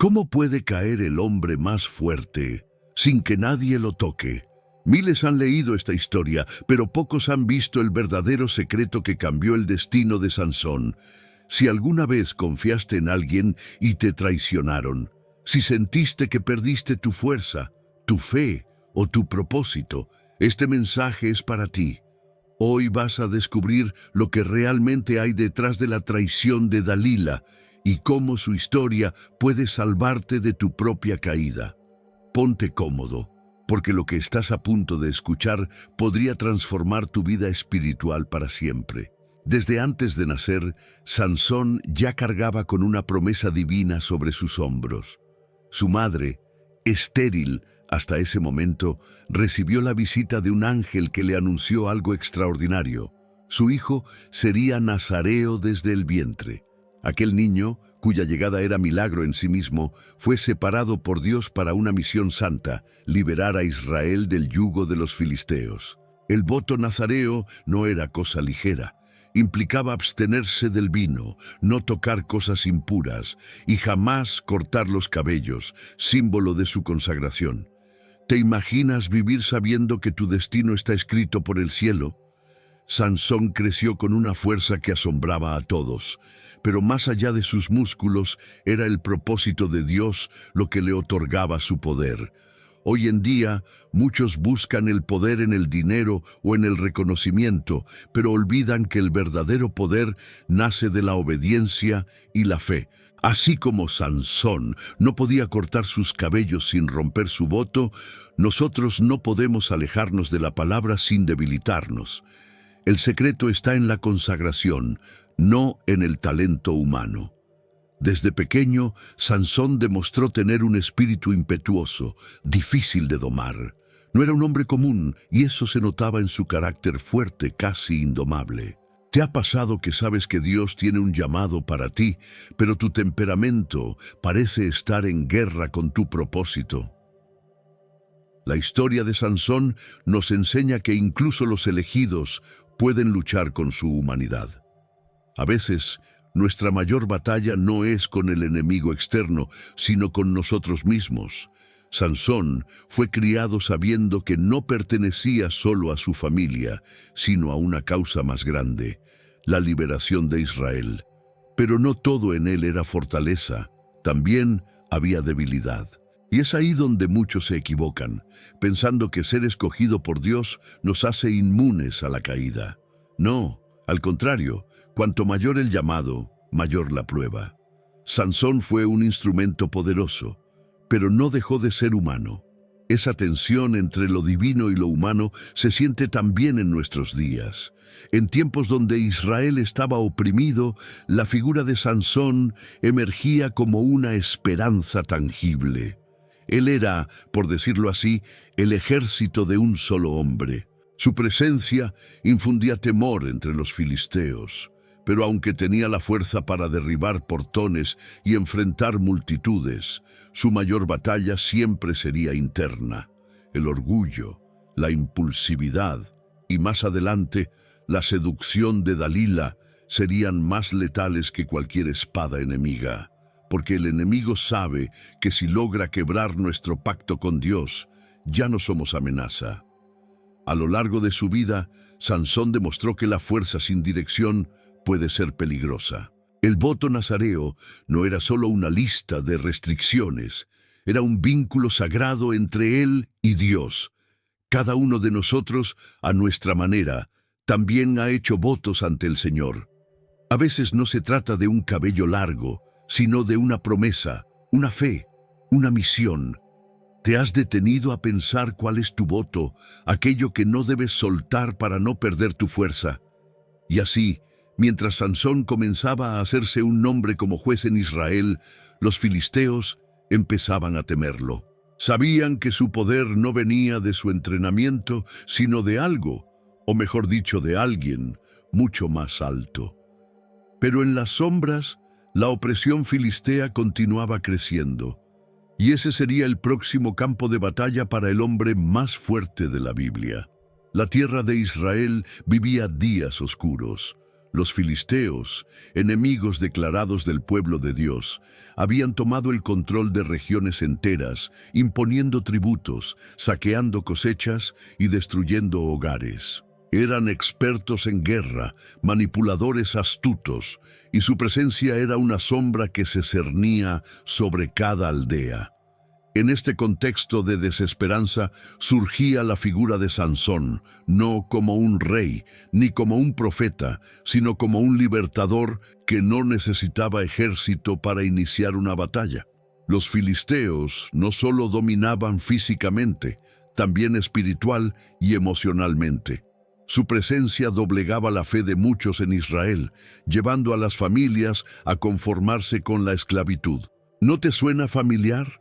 ¿Cómo puede caer el hombre más fuerte sin que nadie lo toque? Miles han leído esta historia, pero pocos han visto el verdadero secreto que cambió el destino de Sansón. Si alguna vez confiaste en alguien y te traicionaron, si sentiste que perdiste tu fuerza, tu fe o tu propósito, este mensaje es para ti. Hoy vas a descubrir lo que realmente hay detrás de la traición de Dalila y cómo su historia puede salvarte de tu propia caída. Ponte cómodo, porque lo que estás a punto de escuchar podría transformar tu vida espiritual para siempre. Desde antes de nacer, Sansón ya cargaba con una promesa divina sobre sus hombros. Su madre, estéril hasta ese momento, recibió la visita de un ángel que le anunció algo extraordinario. Su hijo sería nazareo desde el vientre. Aquel niño, cuya llegada era milagro en sí mismo, fue separado por Dios para una misión santa: liberar a Israel del yugo de los filisteos. El voto nazareo no era cosa ligera. Implicaba abstenerse del vino, no tocar cosas impuras y jamás cortar los cabellos, símbolo de su consagración. ¿Te imaginas vivir sabiendo que tu destino está escrito por el cielo? Sansón creció con una fuerza que asombraba a todos, pero más allá de sus músculos era el propósito de Dios lo que le otorgaba su poder. Hoy en día, muchos buscan el poder en el dinero o en el reconocimiento, pero olvidan que el verdadero poder nace de la obediencia y la fe. Así como Sansón no podía cortar sus cabellos sin romper su voto, nosotros no podemos alejarnos de la palabra sin debilitarnos. El secreto está en la consagración, no en el talento humano. Desde pequeño, Sansón demostró tener un espíritu impetuoso, difícil de domar. No era un hombre común, y eso se notaba en su carácter fuerte, casi indomable. ¿Te ha pasado que sabes que Dios tiene un llamado para ti, pero tu temperamento parece estar en guerra con tu propósito? La historia de Sansón nos enseña que incluso los elegidos pueden luchar con su humanidad. A veces, nuestra mayor batalla no es con el enemigo externo, sino con nosotros mismos. Sansón fue criado sabiendo que no pertenecía solo a su familia, sino a una causa más grande: la liberación de Israel. Pero no todo en él era fortaleza, también había debilidad. Y es ahí donde muchos se equivocan, pensando que ser escogido por Dios nos hace inmunes a la caída. No, al contrario, cuanto mayor el llamado, mayor la prueba. Sansón fue un instrumento poderoso, pero no dejó de ser humano. Esa tensión entre lo divino y lo humano se siente también en nuestros días. En tiempos donde Israel estaba oprimido, la figura de Sansón emergía como una esperanza tangible. Él era, por decirlo así, el ejército de un solo hombre. Su presencia infundía temor entre los filisteos, pero aunque tenía la fuerza para derribar portones y enfrentar multitudes, su mayor batalla siempre sería interna: el orgullo, la impulsividad y, más adelante, la seducción de Dalila serían más letales que cualquier espada enemiga, porque el enemigo sabe que si logra quebrar nuestro pacto con Dios, ya no somos amenaza. A lo largo de su vida, Sansón demostró que la fuerza sin dirección puede ser peligrosa. El voto nazareo no era solo una lista de restricciones, era un vínculo sagrado entre él y Dios. Cada uno de nosotros, a nuestra manera, también ha hecho votos ante el Señor. A veces no se trata de un cabello largo, sino de una promesa, una fe, una misión. ¿Te has detenido a pensar cuál es tu voto, aquello que no debes soltar para no perder tu fuerza? Y así, mientras Sansón comenzaba a hacerse un nombre como juez en Israel, los filisteos empezaban a temerlo. Sabían que su poder no venía de su entrenamiento, sino de algo, o mejor dicho, de alguien mucho más alto. Pero en las sombras, la opresión filistea continuaba creciendo, y ese sería el próximo campo de batalla para el hombre más fuerte de la Biblia. La tierra de Israel vivía días oscuros. Los filisteos, enemigos declarados del pueblo de Dios, habían tomado el control de regiones enteras, imponiendo tributos, saqueando cosechas y destruyendo hogares. Eran expertos en guerra, manipuladores astutos, y su presencia era una sombra que se cernía sobre cada aldea. En este contexto de desesperanza surgía la figura de Sansón, no como un rey, ni como un profeta, sino como un libertador que no necesitaba ejército para iniciar una batalla. Los filisteos no solo dominaban físicamente, también espiritual y emocionalmente. Su presencia doblegaba la fe de muchos en Israel, llevando a las familias a conformarse con la esclavitud. ¿No te suena familiar?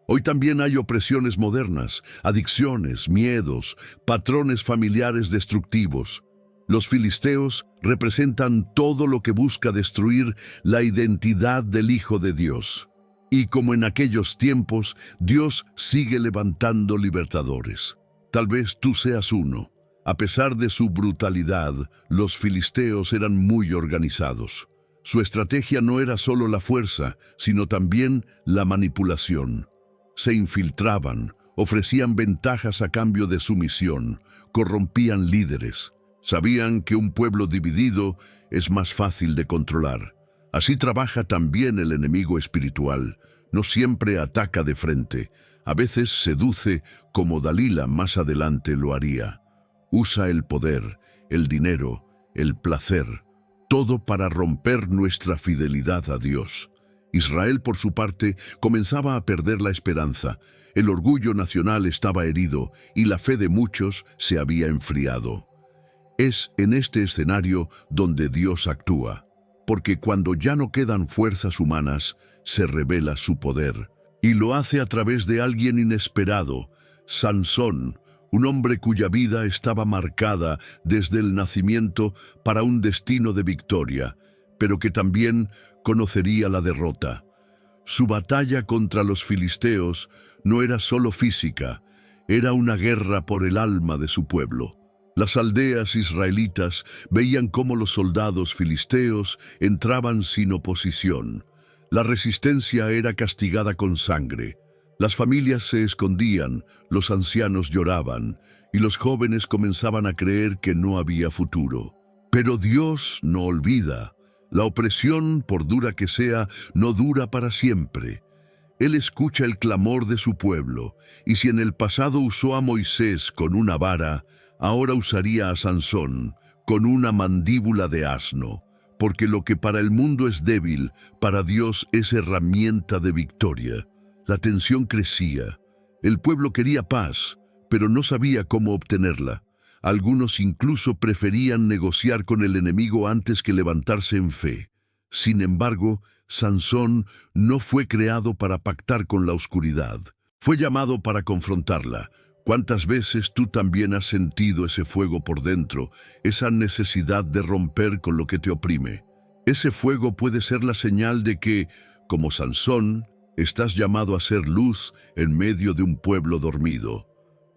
Hoy también hay opresiones modernas, adicciones, miedos, patrones familiares destructivos. Los filisteos representan todo lo que busca destruir la identidad del Hijo de Dios. Y como en aquellos tiempos, Dios sigue levantando libertadores. Tal vez tú seas uno. A pesar de su brutalidad, los filisteos eran muy organizados. Su estrategia no era solo la fuerza, sino también la manipulación. Se infiltraban, ofrecían ventajas a cambio de sumisión, corrompían líderes. Sabían que un pueblo dividido es más fácil de controlar. Así trabaja también el enemigo espiritual. No siempre ataca de frente. A veces seduce, como Dalila más adelante lo haría. Usa el poder, el dinero, el placer, todo para romper nuestra fidelidad a Dios. Israel, por su parte, comenzaba a perder la esperanza. El orgullo nacional estaba herido y la fe de muchos se había enfriado. Es en este escenario donde Dios actúa, porque cuando ya no quedan fuerzas humanas, se revela su poder. Y lo hace a través de alguien inesperado, Sansón, un hombre cuya vida estaba marcada desde el nacimiento para un destino de victoria, pero que también conocería la derrota. Su batalla contra los filisteos no era solo física, era una guerra por el alma de su pueblo. Las aldeas israelitas veían cómo los soldados filisteos entraban sin oposición. La resistencia era castigada con sangre. Las familias se escondían, los ancianos lloraban, y los jóvenes comenzaban a creer que no había futuro. Pero Dios no olvida. La opresión, por dura que sea, no dura para siempre. Él escucha el clamor de su pueblo, y si en el pasado usó a Moisés con una vara, ahora usaría a Sansón con una mandíbula de asno, porque lo que para el mundo es débil, para Dios es herramienta de victoria. La tensión crecía. El pueblo quería paz, pero no sabía cómo obtenerla. Algunos incluso preferían negociar con el enemigo antes que levantarse en fe. Sin embargo, Sansón no fue creado para pactar con la oscuridad. Fue llamado para confrontarla. ¿Cuántas veces tú también has sentido ese fuego por dentro, esa necesidad de romper con lo que te oprime? Ese fuego puede ser la señal de que, como Sansón, estás llamado a ser luz en medio de un pueblo dormido.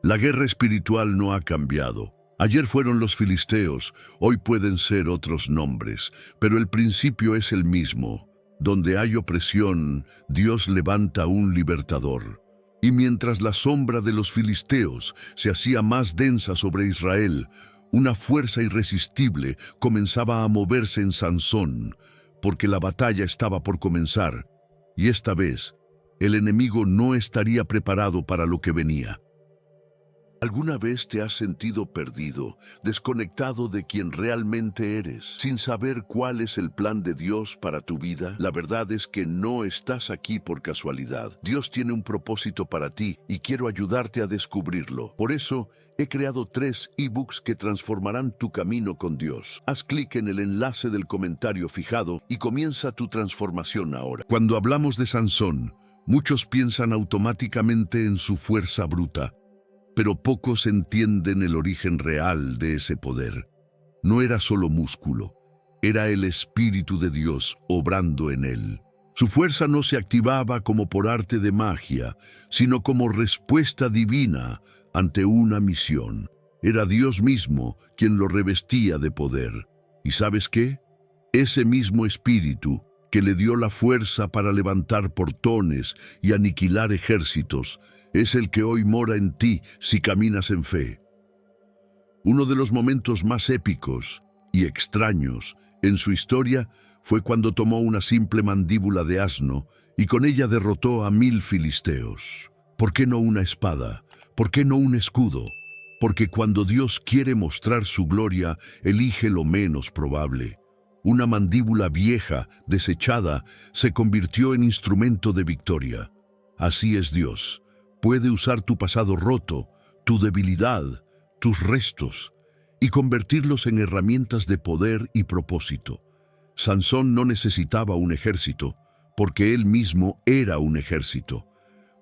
La guerra espiritual no ha cambiado. Ayer fueron los filisteos, hoy pueden ser otros nombres, pero el principio es el mismo. Donde hay opresión, Dios levanta un libertador. Y mientras la sombra de los filisteos se hacía más densa sobre Israel, una fuerza irresistible comenzaba a moverse en Sansón, porque la batalla estaba por comenzar. Y esta vez, el enemigo no estaría preparado para lo que venía. ¿Alguna vez te has sentido perdido, desconectado de quien realmente eres, sin saber cuál es el plan de Dios para tu vida? La verdad es que no estás aquí por casualidad. Dios tiene un propósito para ti y quiero ayudarte a descubrirlo. Por eso, he creado 3 ebooks que transformarán tu camino con Dios. Haz clic en el enlace del comentario fijado y comienza tu transformación ahora. Cuando hablamos de Sansón, muchos piensan automáticamente en su fuerza bruta, pero pocos entienden el origen real de ese poder. No era solo músculo, era el Espíritu de Dios obrando en él. Su fuerza no se activaba como por arte de magia, sino como respuesta divina ante una misión. Era Dios mismo quien lo revestía de poder. ¿Y sabes qué? Ese mismo espíritu que le dio la fuerza para levantar portones y aniquilar ejércitos, es el que hoy mora en ti si caminas en fe. Uno de los momentos más épicos y extraños en su historia fue cuando tomó una simple mandíbula de asno y con ella derrotó a 1000 filisteos. ¿Por qué no una espada? ¿Por qué no un escudo? Porque cuando Dios quiere mostrar su gloria, elige lo menos probable. Una mandíbula vieja, desechada, se convirtió en instrumento de victoria. Así es Dios. Puede usar tu pasado roto, tu debilidad, tus restos, y convertirlos en herramientas de poder y propósito. Sansón no necesitaba un ejército, porque él mismo era un ejército.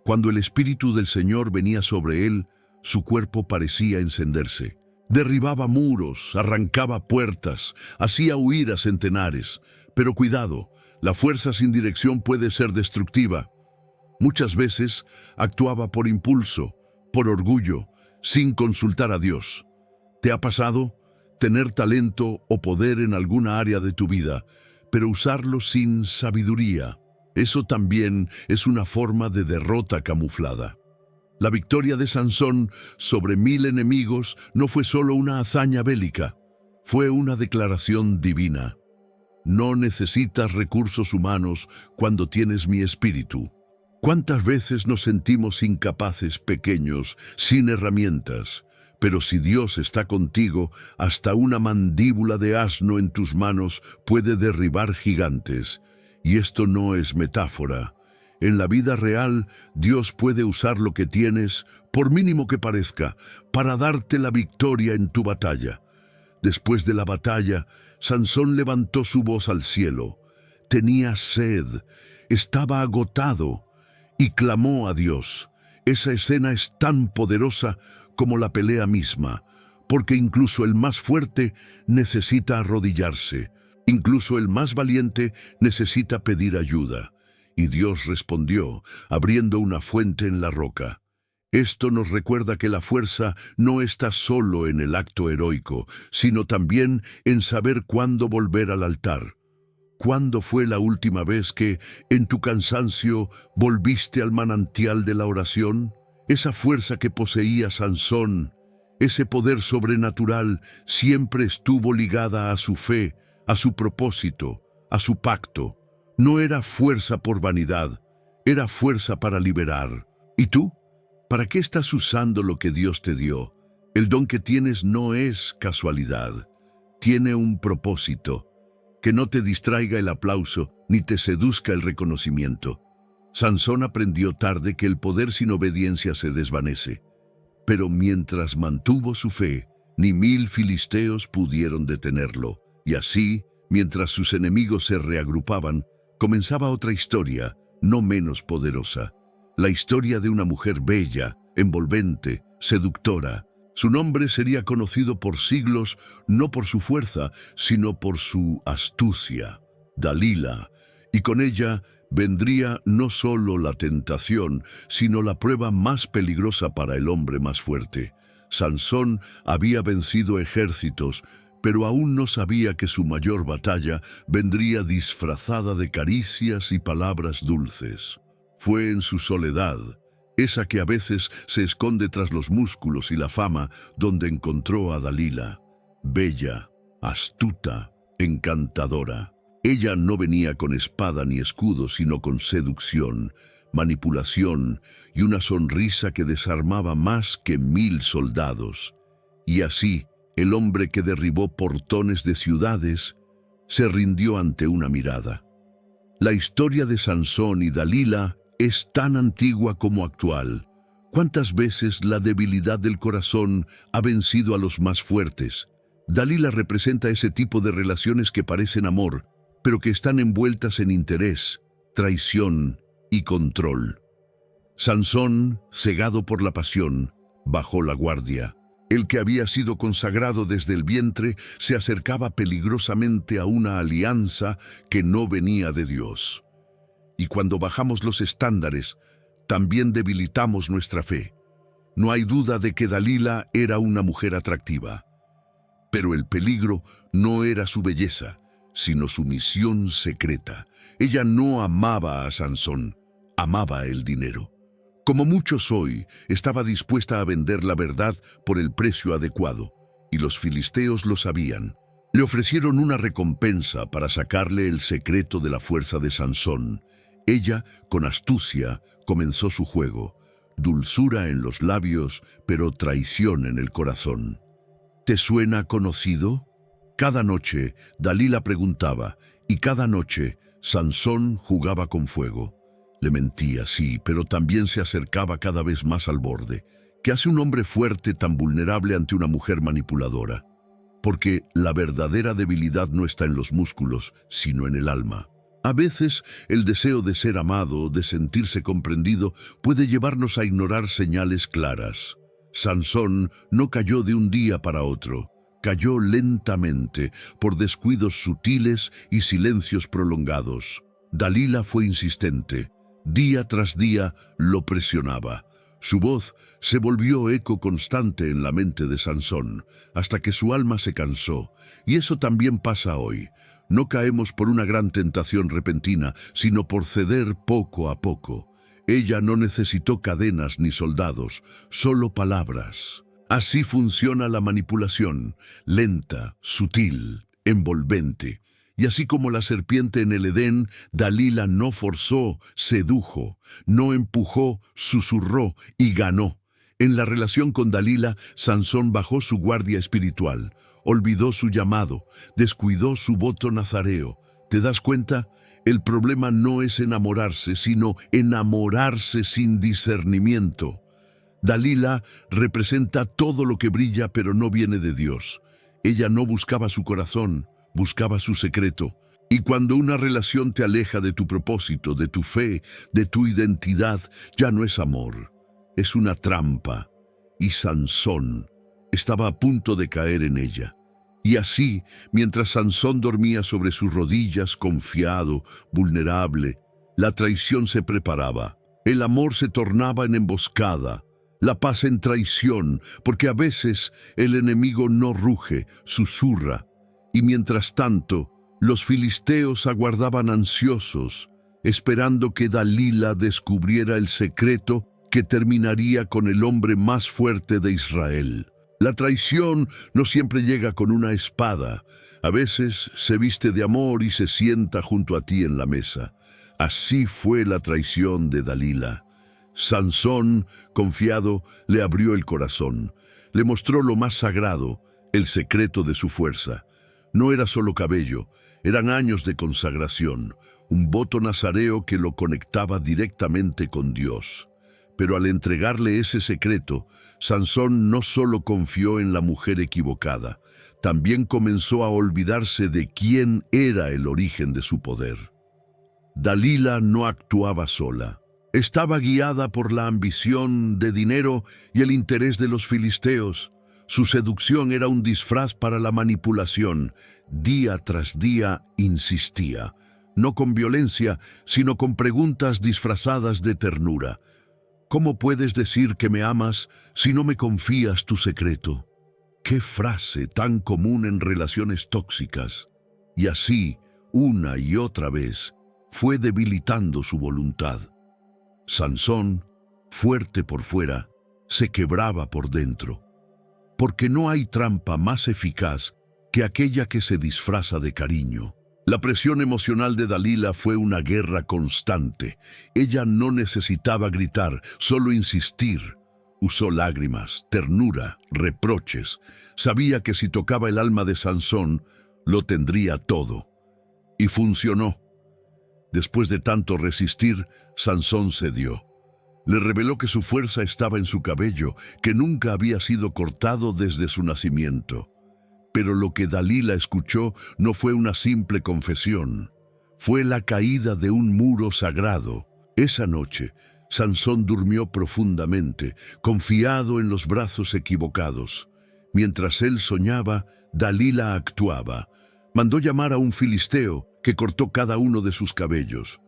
Cuando el Espíritu del Señor venía sobre él, su cuerpo parecía encenderse. Derribaba muros, arrancaba puertas, hacía huir a centenares. Pero cuidado, la fuerza sin dirección puede ser destructiva. Muchas veces actuaba por impulso, por orgullo, sin consultar a Dios. ¿Te ha pasado tener talento o poder en alguna área de tu vida, pero usarlo sin sabiduría? Eso también es una forma de derrota camuflada. La victoria de Sansón sobre 1000 enemigos no fue solo una hazaña bélica, fue una declaración divina. No necesitas recursos humanos cuando tienes mi espíritu. ¿Cuántas veces nos sentimos incapaces, pequeños, sin herramientas? Pero si Dios está contigo, hasta una mandíbula de asno en tus manos puede derribar gigantes. Y esto no es metáfora. En la vida real, Dios puede usar lo que tienes, por mínimo que parezca, para darte la victoria en tu batalla. Después de la batalla, Sansón levantó su voz al cielo. Tenía sed, estaba agotado, y clamó a Dios. Esa escena es tan poderosa como la pelea misma, porque incluso el más fuerte necesita arrodillarse, incluso el más valiente necesita pedir ayuda. Y Dios respondió, abriendo una fuente en la roca. Esto nos recuerda que la fuerza no está solo en el acto heroico, sino también en saber cuándo volver al altar. ¿Cuándo fue la última vez que, en tu cansancio, volviste al manantial de la oración? Esa fuerza que poseía Sansón, ese poder sobrenatural, siempre estuvo ligada a su fe, a su propósito, a su pacto. No era fuerza por vanidad, era fuerza para liberar. ¿Y tú? ¿Para qué estás usando lo que Dios te dio? El don que tienes no es casualidad, tiene un propósito. Que no te distraiga el aplauso ni te seduzca el reconocimiento. Sansón aprendió tarde que el poder sin obediencia se desvanece. Pero mientras mantuvo su fe, ni 1000 filisteos pudieron detenerlo. Y así, mientras sus enemigos se reagrupaban, comenzaba otra historia, no menos poderosa. La historia de una mujer bella, envolvente, seductora. Su nombre sería conocido por siglos no por su fuerza, sino por su astucia, Dalila, y con ella vendría no solo la tentación, sino la prueba más peligrosa para el hombre más fuerte. Sansón había vencido ejércitos, pero aún no sabía que su mayor batalla vendría disfrazada de caricias y palabras dulces. Fue en su soledad, esa que a veces se esconde tras los músculos y la fama, donde encontró a Dalila, bella, astuta, encantadora. Ella no venía con espada ni escudo, sino con seducción, manipulación y una sonrisa que desarmaba más que 1000 soldados. Y así, el hombre que derribó portones de ciudades se rindió ante una mirada. La historia de Sansón y Dalila es tan antigua como actual. ¿Cuántas veces la debilidad del corazón ha vencido a los más fuertes? Dalila representa ese tipo de relaciones que parecen amor, pero que están envueltas en interés, traición y control. Sansón, cegado por la pasión, bajó la guardia. El que había sido consagrado desde el vientre se acercaba peligrosamente a una alianza que no venía de Dios. Y cuando bajamos los estándares, también debilitamos nuestra fe. No hay duda de que Dalila era una mujer atractiva. Pero el peligro no era su belleza, sino su misión secreta. Ella no amaba a Sansón, amaba el dinero. Como muchos hoy, estaba dispuesta a vender la verdad por el precio adecuado, y los filisteos lo sabían. Le ofrecieron una recompensa para sacarle el secreto de la fuerza de Sansón. Ella, con astucia, comenzó su juego. Dulzura en los labios, pero traición en el corazón. ¿Te suena conocido? Cada noche, Dalila preguntaba, y cada noche, Sansón jugaba con fuego. Le mentía, sí, pero también se acercaba cada vez más al borde. ¿Qué hace un hombre fuerte tan vulnerable ante una mujer manipuladora? Porque la verdadera debilidad no está en los músculos, sino en el alma. A veces, el deseo de ser amado, de sentirse comprendido, puede llevarnos a ignorar señales claras. Sansón no cayó de un día para otro. Cayó lentamente, por descuidos sutiles y silencios prolongados. Dalila fue insistente. Día tras día lo presionaba. Su voz se volvió eco constante en la mente de Sansón, hasta que su alma se cansó. Y eso también pasa hoy. No caemos por una gran tentación repentina, sino por ceder poco a poco. Ella no necesitó cadenas ni soldados, solo palabras. Así funciona la manipulación, lenta, sutil, envolvente. Y así como la serpiente en el Edén, Dalila no forzó, sedujo, no empujó, susurró y ganó. En la relación con Dalila, Sansón bajó su guardia espiritual, olvidó su llamado, descuidó su voto nazareo. ¿Te das cuenta? El problema no es enamorarse, sino enamorarse sin discernimiento. Dalila representa todo lo que brilla, pero no viene de Dios. Ella no buscaba su corazón, buscaba su secreto. Y cuando una relación te aleja de tu propósito, de tu fe, de tu identidad, ya no es amor, es una trampa. Y Sansón estaba a punto de caer en ella. Y así, mientras Sansón dormía sobre sus rodillas, confiado, vulnerable, la traición se preparaba. El amor se tornaba en emboscada, la paz en traición, porque a veces el enemigo no ruge, susurra. Y mientras tanto, los filisteos aguardaban ansiosos, esperando que Dalila descubriera el secreto que terminaría con el hombre más fuerte de Israel. La traición no siempre llega con una espada. A veces se viste de amor y se sienta junto a ti en la mesa. Así fue la traición de Dalila. Sansón, confiado, le abrió el corazón. Le mostró lo más sagrado, el secreto de su fuerza. No era solo cabello, eran años de consagración, un voto nazareo que lo conectaba directamente con Dios. Pero al entregarle ese secreto, Sansón no solo confió en la mujer equivocada, también comenzó a olvidarse de quién era el origen de su poder. Dalila no actuaba sola. Estaba guiada por la ambición de dinero y el interés de los filisteos. Su seducción era un disfraz para la manipulación. Día tras día insistía, no con violencia, sino con preguntas disfrazadas de ternura. ¿Cómo puedes decir que me amas si no me confías tu secreto? ¡Qué frase tan común en relaciones tóxicas! Y así, una y otra vez, fue debilitando su voluntad. Sansón, fuerte por fuera, se quebraba por dentro. Porque no hay trampa más eficaz que aquella que se disfraza de cariño. La presión emocional de Dalila fue una guerra constante. Ella no necesitaba gritar, solo insistir. Usó lágrimas, ternura, reproches. Sabía que si tocaba el alma de Sansón, lo tendría todo. Y funcionó. Después de tanto resistir, Sansón cedió. Le reveló que su fuerza estaba en su cabello, que nunca había sido cortado desde su nacimiento. Pero lo que Dalila escuchó no fue una simple confesión. Fue la caída de un muro sagrado. Esa noche, Sansón durmió profundamente, confiado en los brazos equivocados. Mientras él soñaba, Dalila actuaba. Mandó llamar a un filisteo que cortó cada uno de sus cabellos.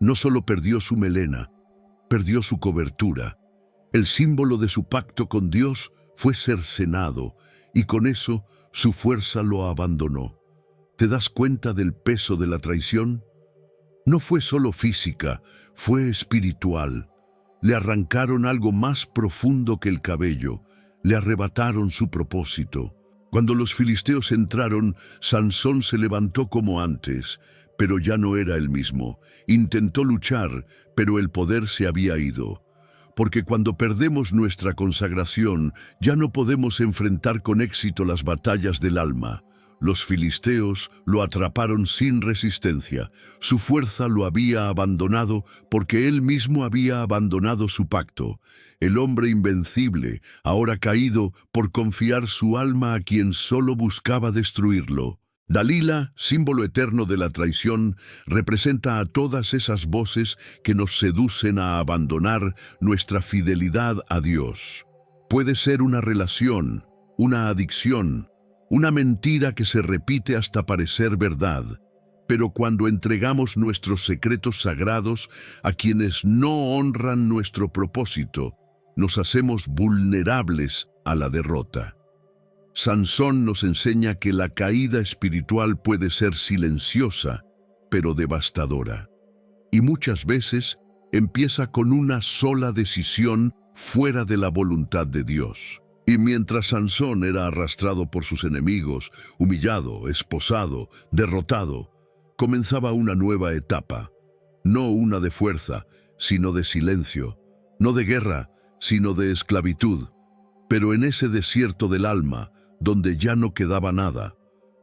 No solo perdió su melena, perdió su cobertura. El símbolo de su pacto con Dios fue cercenado, y con eso su fuerza lo abandonó. ¿Te das cuenta del peso de la traición? No fue solo física, fue espiritual. Le arrancaron algo más profundo que el cabello, le arrebataron su propósito. Cuando los filisteos entraron, Sansón se levantó como antes, pero ya no era el mismo. Intentó luchar, pero el poder se había ido. Porque cuando perdemos nuestra consagración, ya no podemos enfrentar con éxito las batallas del alma. Los filisteos lo atraparon sin resistencia. Su fuerza lo había abandonado porque él mismo había abandonado su pacto. El hombre invencible, ahora caído por confiar su alma a quien solo buscaba destruirlo. Dalila, símbolo eterno de la traición, representa a todas esas voces que nos seducen a abandonar nuestra fidelidad a Dios. Puede ser una relación, una adicción, una mentira que se repite hasta parecer verdad. Pero cuando entregamos nuestros secretos sagrados a quienes no honran nuestro propósito, nos hacemos vulnerables a la derrota. Sansón nos enseña que la caída espiritual puede ser silenciosa, pero devastadora. Y muchas veces empieza con una sola decisión fuera de la voluntad de Dios. Y mientras Sansón era arrastrado por sus enemigos, humillado, esposado, derrotado, comenzaba una nueva etapa. No una de fuerza, sino de silencio. No de guerra, sino de esclavitud. Pero en ese desierto del alma, donde ya no quedaba nada,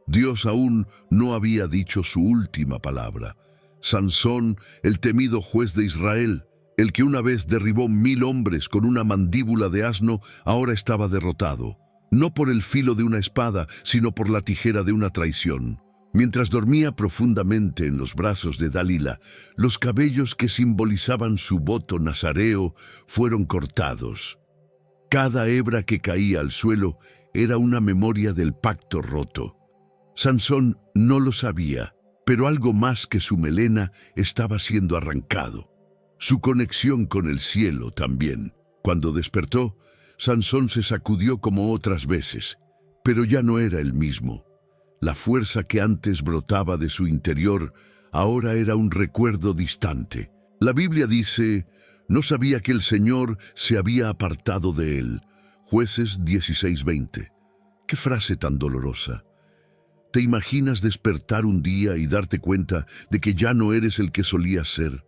Dios aún no había dicho su última palabra. Sansón, el temido juez de Israel, el que una vez derribó 1000 hombres con una mandíbula de asno, ahora estaba derrotado, no por el filo de una espada, sino por la tijera de una traición. Mientras dormía profundamente en los brazos de Dalila, los cabellos que simbolizaban su voto nazareo fueron cortados. Cada hebra que caía al suelo era una memoria del pacto roto. Sansón no lo sabía, pero algo más que su melena estaba siendo arrancado. Su conexión con el cielo también. Cuando despertó, Sansón se sacudió como otras veces, pero ya no era el mismo. La fuerza que antes brotaba de su interior ahora era un recuerdo distante. La Biblia dice, no sabía que el Señor se había apartado de él. Jueces 16:20. ¡Qué frase tan dolorosa! ¿Te imaginas despertar un día y darte cuenta de que ya no eres el que solías ser?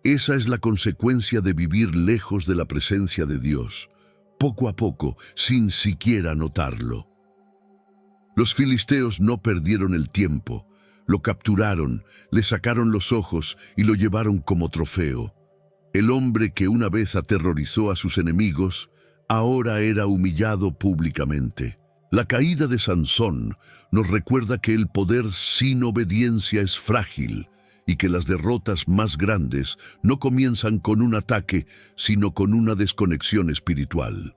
Esa es la consecuencia de vivir lejos de la presencia de Dios, poco a poco, sin siquiera notarlo. Los filisteos no perdieron el tiempo, lo capturaron, le sacaron los ojos y lo llevaron como trofeo. El hombre que una vez aterrorizó a sus enemigos, ahora era humillado públicamente. La caída de Sansón nos recuerda que el poder sin obediencia es frágil y que las derrotas más grandes no comienzan con un ataque, sino con una desconexión espiritual.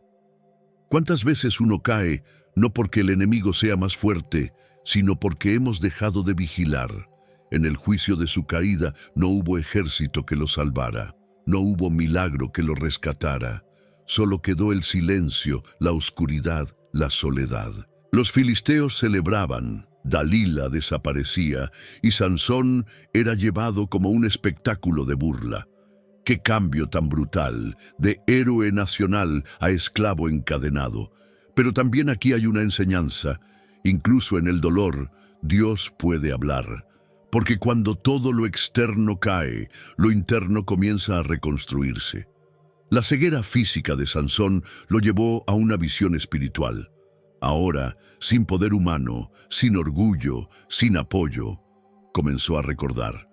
¿Cuántas veces uno cae no porque el enemigo sea más fuerte, sino porque hemos dejado de vigilar? En el juicio de su caída no hubo ejército que lo salvara, no hubo milagro que lo rescatara. Solo quedó el silencio, la oscuridad, la soledad. Los filisteos celebraban, Dalila desaparecía y Sansón era llevado como un espectáculo de burla. ¡Qué cambio tan brutal, de héroe nacional a esclavo encadenado! Pero también aquí hay una enseñanza. Incluso en el dolor, Dios puede hablar. Porque cuando todo lo externo cae, lo interno comienza a reconstruirse. La ceguera física de Sansón lo llevó a una visión espiritual. Ahora, sin poder humano, sin orgullo, sin apoyo, comenzó a recordar.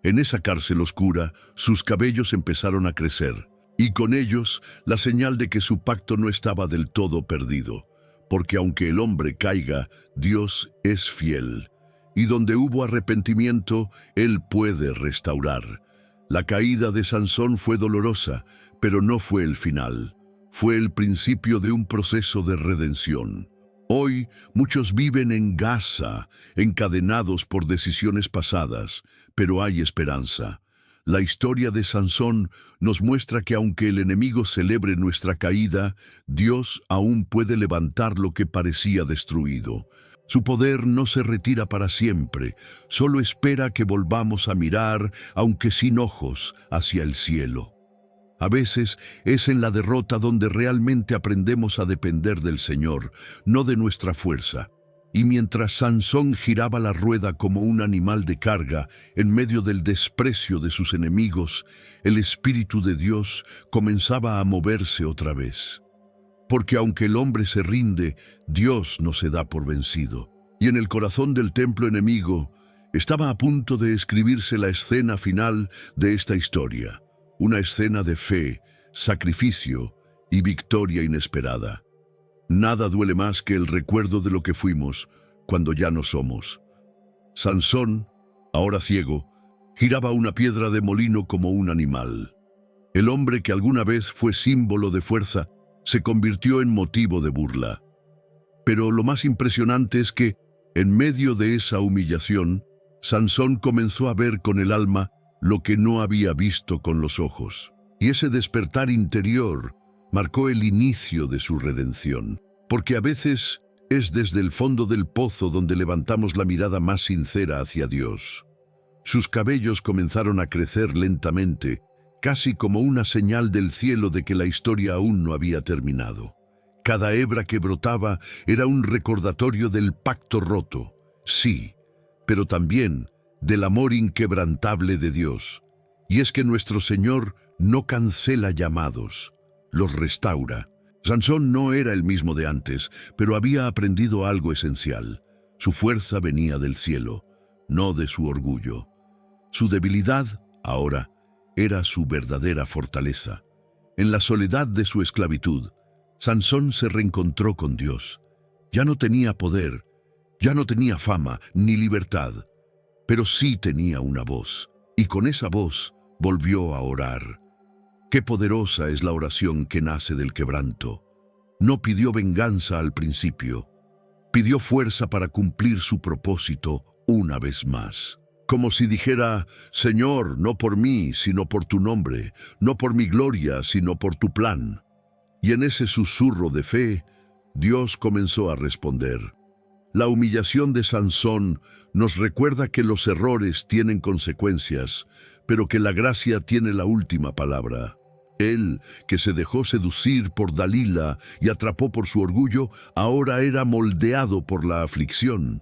En esa cárcel oscura, sus cabellos empezaron a crecer, y con ellos la señal de que su pacto no estaba del todo perdido, porque aunque el hombre caiga, Dios es fiel, y donde hubo arrepentimiento, Él puede restaurar. La caída de Sansón fue dolorosa, pero no fue el final. Fue el principio de un proceso de redención. Hoy muchos viven en Gaza, encadenados por decisiones pasadas, pero hay esperanza. La historia de Sansón nos muestra que aunque el enemigo celebre nuestra caída, Dios aún puede levantar lo que parecía destruido. Su poder no se retira para siempre, solo espera que volvamos a mirar, aunque sin ojos, hacia el cielo. A veces es en la derrota donde realmente aprendemos a depender del Señor, no de nuestra fuerza. Y mientras Sansón giraba la rueda como un animal de carga en medio del desprecio de sus enemigos, el Espíritu de Dios comenzaba a moverse otra vez. Porque aunque el hombre se rinde, Dios no se da por vencido. Y en el corazón del templo enemigo estaba a punto de escribirse la escena final de esta historia. Una escena de fe, sacrificio y victoria inesperada. Nada duele más que el recuerdo de lo que fuimos cuando ya no somos. Sansón, ahora ciego, giraba una piedra de molino como un animal. El hombre que alguna vez fue símbolo de fuerza se convirtió en motivo de burla. Pero lo más impresionante es que, en medio de esa humillación, Sansón comenzó a ver con el alma lo que no había visto con los ojos. Y ese despertar interior marcó el inicio de su redención, porque a veces es desde el fondo del pozo donde levantamos la mirada más sincera hacia Dios. Sus cabellos comenzaron a crecer lentamente, casi como una señal del cielo de que la historia aún no había terminado. Cada hebra que brotaba era un recordatorio del pacto roto, sí, pero también del amor inquebrantable de Dios. Y es que nuestro Señor no cancela llamados, los restaura. Sansón no era el mismo de antes, pero había aprendido algo esencial. Su fuerza venía del cielo, no de su orgullo. Su debilidad, ahora, era su verdadera fortaleza. En la soledad de su esclavitud, Sansón se reencontró con Dios. Ya no tenía poder, ya no tenía fama ni libertad, pero sí tenía una voz, y con esa voz volvió a orar. Qué poderosa es la oración que nace del quebranto. No pidió venganza al principio, pidió fuerza para cumplir su propósito una vez más. Como si dijera: Señor, no por mí, sino por tu nombre, no por mi gloria, sino por tu plan. Y en ese susurro de fe, Dios comenzó a responder. La humillación de Sansón nos recuerda que los errores tienen consecuencias, pero que la gracia tiene la última palabra. Él, que se dejó seducir por Dalila y atrapó por su orgullo, ahora era moldeado por la aflicción.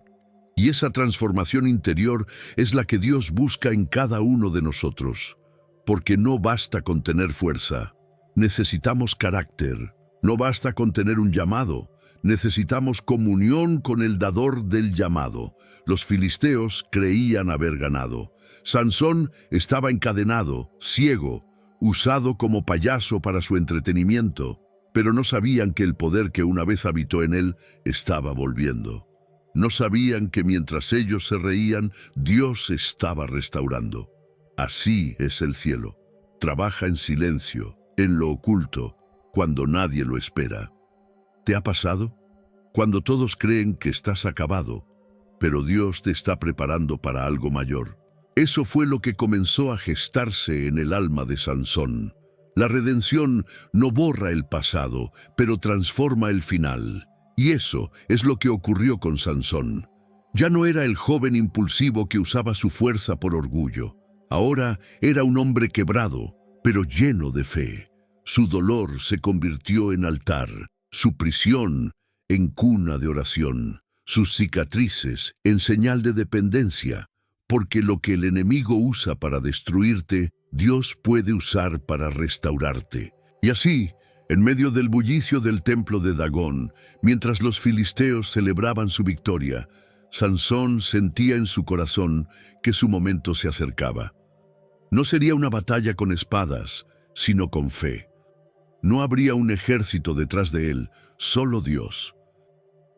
Y esa transformación interior es la que Dios busca en cada uno de nosotros. Porque no basta con tener fuerza, necesitamos carácter. No basta con tener un llamado, necesitamos comunión con el dador del llamado. Los filisteos creían haber ganado. Sansón estaba encadenado, ciego, usado como payaso para su entretenimiento, pero no sabían que el poder que una vez habitó en él estaba volviendo. No sabían que mientras ellos se reían, Dios estaba restaurando. Así es el cielo. Trabaja en silencio, en lo oculto, cuando nadie lo espera. ¿Te ha pasado? Cuando todos creen que estás acabado, pero Dios te está preparando para algo mayor. Eso fue lo que comenzó a gestarse en el alma de Sansón. La redención no borra el pasado, pero transforma el final. Y eso es lo que ocurrió con Sansón. Ya no era el joven impulsivo que usaba su fuerza por orgullo. Ahora era un hombre quebrado, pero lleno de fe. Su dolor se convirtió en altar, su prisión en cuna de oración, sus cicatrices en señal de dependencia, porque lo que el enemigo usa para destruirte, Dios puede usar para restaurarte. Y así, en medio del bullicio del templo de Dagón, mientras los filisteos celebraban su victoria, Sansón sentía en su corazón que su momento se acercaba. No sería una batalla con espadas, sino con fe. No habría un ejército detrás de él, solo Dios.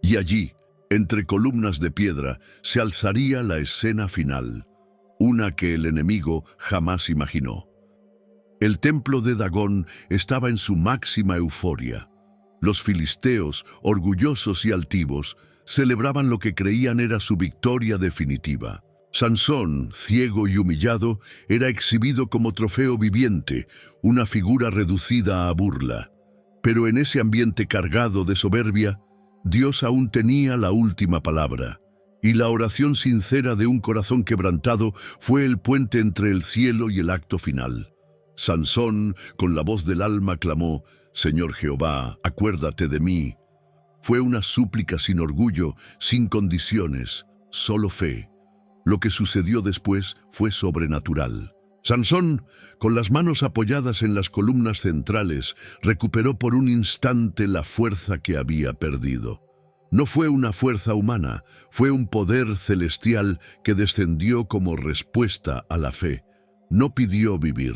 Y allí, entre columnas de piedra, se alzaría la escena final, una que el enemigo jamás imaginó. El templo de Dagón estaba en su máxima euforia. Los filisteos, orgullosos y altivos, celebraban lo que creían era su victoria definitiva. Sansón, ciego y humillado, era exhibido como trofeo viviente, una figura reducida a burla. Pero en ese ambiente cargado de soberbia, Dios aún tenía la última palabra, y la oración sincera de un corazón quebrantado fue el puente entre el cielo y el acto final. Sansón, con la voz del alma, clamó: «Señor Jehová, acuérdate de mí». Fue una súplica sin orgullo, sin condiciones, solo fe. Lo que sucedió después fue sobrenatural. Sansón, con las manos apoyadas en las columnas centrales, recuperó por un instante la fuerza que había perdido. No fue una fuerza humana, fue un poder celestial que descendió como respuesta a la fe. No pidió vivir,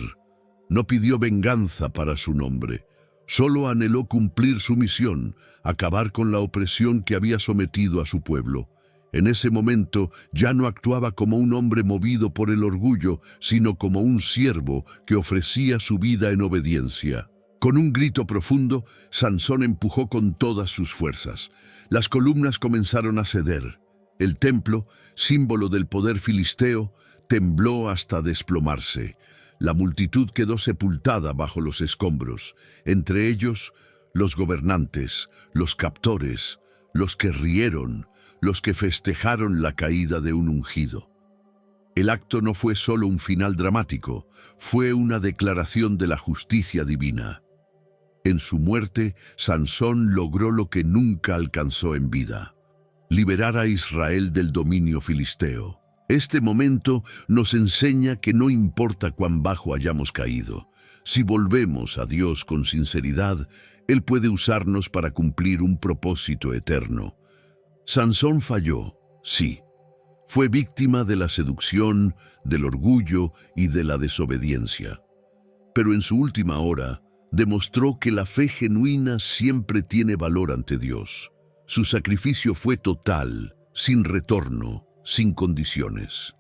no pidió venganza para su nombre. Solo anheló cumplir su misión, acabar con la opresión que había sometido a su pueblo. En ese momento ya no actuaba como un hombre movido por el orgullo, sino como un siervo que ofrecía su vida en obediencia. Con un grito profundo, Sansón empujó con todas sus fuerzas. Las columnas comenzaron a ceder. El templo, símbolo del poder filisteo, tembló hasta desplomarse. La multitud quedó sepultada bajo los escombros, entre ellos los gobernantes, los captores, los que rieron, los que festejaron la caída de un ungido. El acto no fue solo un final dramático, fue una declaración de la justicia divina. En su muerte, Sansón logró lo que nunca alcanzó en vida: liberar a Israel del dominio filisteo. Este momento nos enseña que no importa cuán bajo hayamos caído, si volvemos a Dios con sinceridad, Él puede usarnos para cumplir un propósito eterno. Sansón falló, sí. Fue víctima de la seducción, del orgullo y de la desobediencia. Pero en su última hora, demostró que la fe genuina siempre tiene valor ante Dios. Su sacrificio fue total, sin retorno, sin condiciones.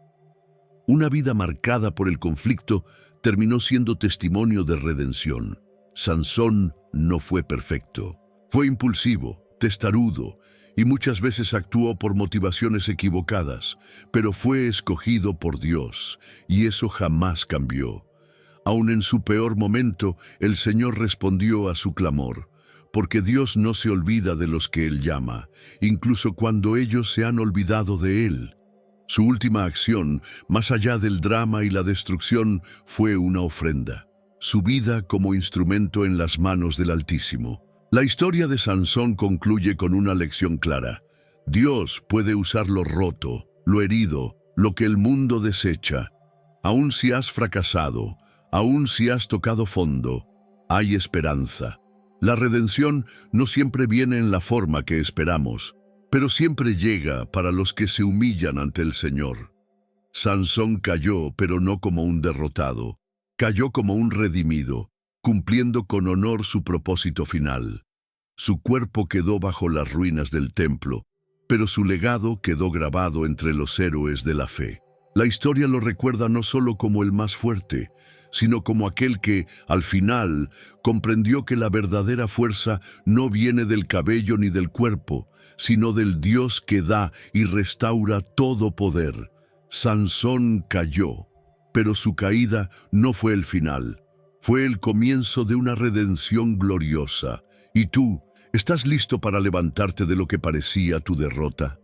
Una vida marcada por el conflicto terminó siendo testimonio de redención. Sansón no fue perfecto. Fue impulsivo, testarudo, y muchas veces actuó por motivaciones equivocadas, pero fue escogido por Dios, y eso jamás cambió. Aun en su peor momento, el Señor respondió a su clamor, porque Dios no se olvida de los que Él llama, incluso cuando ellos se han olvidado de Él. Su última acción, más allá del drama y la destrucción, fue una ofrenda, su vida como instrumento en las manos del Altísimo. La historia de Sansón concluye con una lección clara. Dios puede usar lo roto, lo herido, lo que el mundo desecha. Aun si has fracasado, aun si has tocado fondo, hay esperanza. La redención no siempre viene en la forma que esperamos, pero siempre llega para los que se humillan ante el Señor. Sansón cayó, pero no como un derrotado. Cayó como un redimido, cumpliendo con honor su propósito final. Su cuerpo quedó bajo las ruinas del templo, pero su legado quedó grabado entre los héroes de la fe. La historia lo recuerda no solo como el más fuerte, sino como aquel que, al final, comprendió que la verdadera fuerza no viene del cabello ni del cuerpo, sino del Dios que da y restaura todo poder. Sansón cayó, pero su caída no fue el final. Fue el comienzo de una redención gloriosa. ¿Y tú, estás listo para levantarte de lo que parecía tu derrota?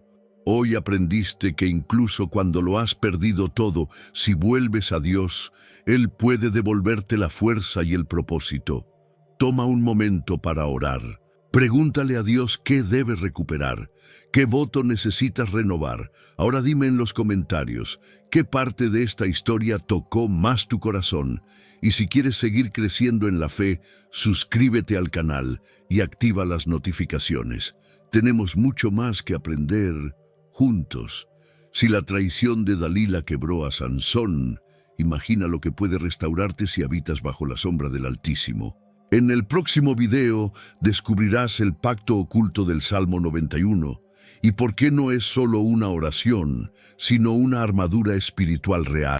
Hoy aprendiste que incluso cuando lo has perdido todo, si vuelves a Dios, Él puede devolverte la fuerza y el propósito. Toma un momento para orar. Pregúntale a Dios qué debes recuperar, qué voto necesitas renovar. Ahora dime en los comentarios, ¿qué parte de esta historia tocó más tu corazón? Y si quieres seguir creciendo en la fe, suscríbete al canal y activa las notificaciones. Tenemos mucho más que aprender juntos. Si la traición de Dalila quebró a Sansón, imagina lo que puede restaurarte si habitas bajo la sombra del Altísimo. En el próximo video descubrirás el pacto oculto del Salmo 91 y por qué no es solo una oración, sino una armadura espiritual real.